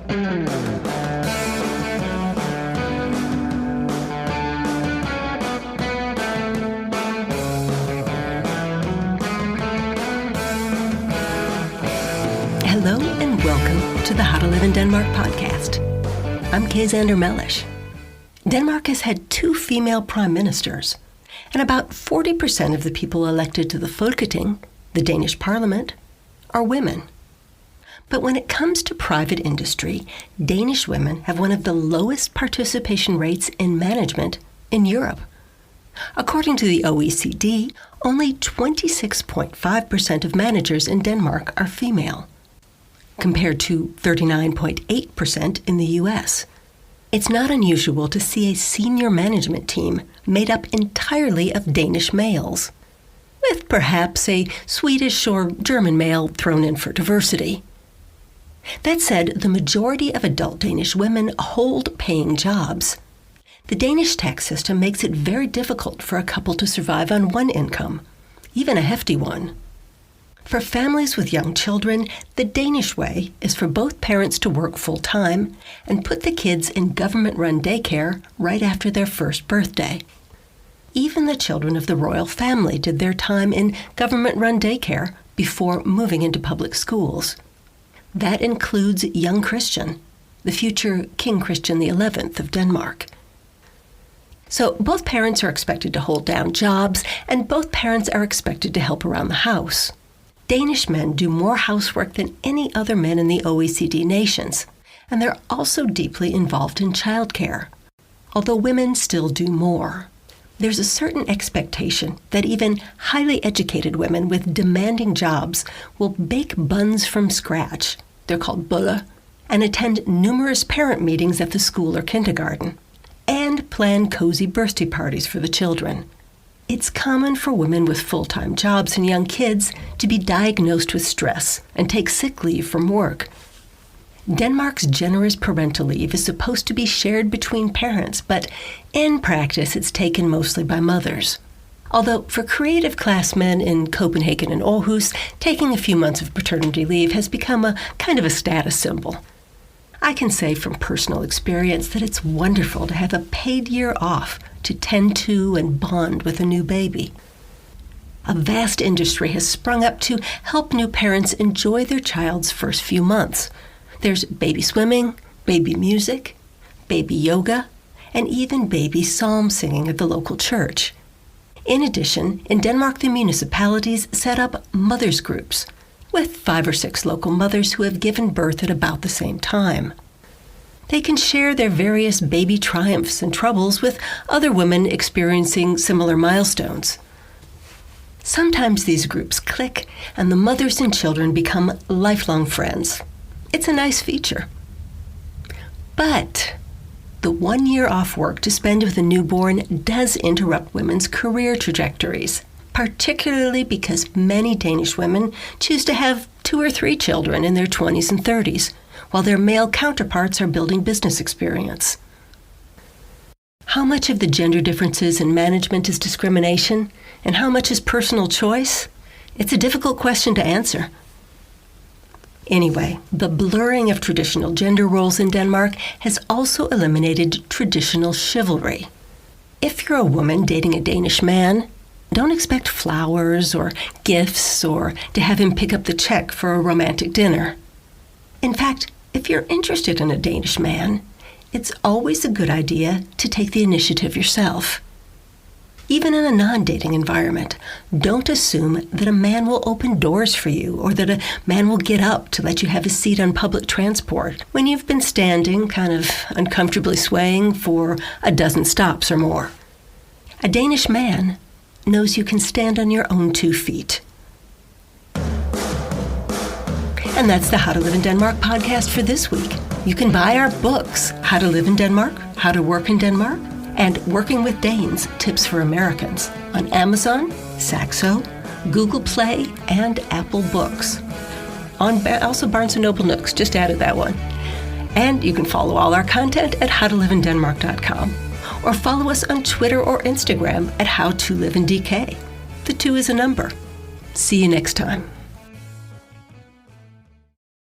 Hello and welcome to the How to Live in Denmark podcast. I'm Kay Zander Mellish. Denmark has had 2 female prime ministers, and about 40% of the people elected to the Folketing, the Danish parliament, are women. But when it comes to private industry, Danish women have one of the lowest participation rates in management in Europe. According to the OECD, only 26.5% of managers in Denmark are female, compared to 39.8% in the US. It's not unusual to see a senior management team made up entirely of Danish males, with perhaps a Swedish or German male thrown in for diversity. That said, the majority of adult Danish women hold paying jobs. The Danish tax system makes it very difficult for a couple to survive on one income, even a hefty one. For families with young children, the Danish way is for both parents to work full-time and put the kids in government-run daycare right after their first birthday. Even the children of the royal family did their time in government-run daycare before moving into public schools. That includes young Christian, the future King Christian XI of Denmark. So both parents are expected to hold down jobs, and both parents are expected to help around the house. Danish men do more housework than any other men in the OECD nations, and they're also deeply involved in childcare, although women still do more. There's a certain expectation that even highly educated women with demanding jobs will bake buns from scratch, they're called boller, and attend numerous parent meetings at the school or kindergarten, and plan cozy birthday parties for the children. It's common for women with full-time jobs and young kids to be diagnosed with stress and take sick leave from work. Denmark's generous parental leave is supposed to be shared between parents, but in practice it's taken mostly by mothers. Although for creative class men in Copenhagen and Aarhus, taking a few months of paternity leave has become a kind of a status symbol. I can say from personal experience that it's wonderful to have a paid year off to tend to and bond with a new baby. A vast industry has sprung up to help new parents enjoy their child's first few months. There's baby swimming, baby music, baby yoga, and even baby psalm singing at the local church. In addition, in Denmark, the municipalities set up mothers' groups, with 5 or 6 local mothers who have given birth at about the same time. They can share their various baby triumphs and troubles with other women experiencing similar milestones. Sometimes these groups click, and the mothers and children become lifelong friends. It's a nice feature. But the 1 year off work to spend with a newborn does interrupt women's career trajectories, particularly because many Danish women choose to have 2 or 3 children in their 20s and 30s, while their male counterparts are building business experience. How much of the gender differences in management is discrimination, and how much is personal choice? It's a difficult question to answer. Anyway, the blurring of traditional gender roles in Denmark has also eliminated traditional chivalry. If you're a woman dating a Danish man, don't expect flowers or gifts or to have him pick up the check for a romantic dinner. In fact, if you're interested in a Danish man, it's always a good idea to take the initiative yourself. Even in a non-dating environment, don't assume that a man will open doors for you or that a man will get up to let you have a seat on public transport when you've been standing, kind of uncomfortably swaying for a dozen stops or more. A Danish man knows you can stand on your own 2 feet. And that's the How to Live in Denmark podcast for this week. You can buy our books, How to Live in Denmark, How to Work in Denmark, and Working with Danes, Tips for Americans, on Amazon, Saxo, Google Play, and Apple Books. Also Barnes & Noble Nooks, just added that one. And you can follow all our content at howtoliveindenmark.com, or follow us on Twitter or Instagram at howtoliveinDK. The 2 is a number. See you next time.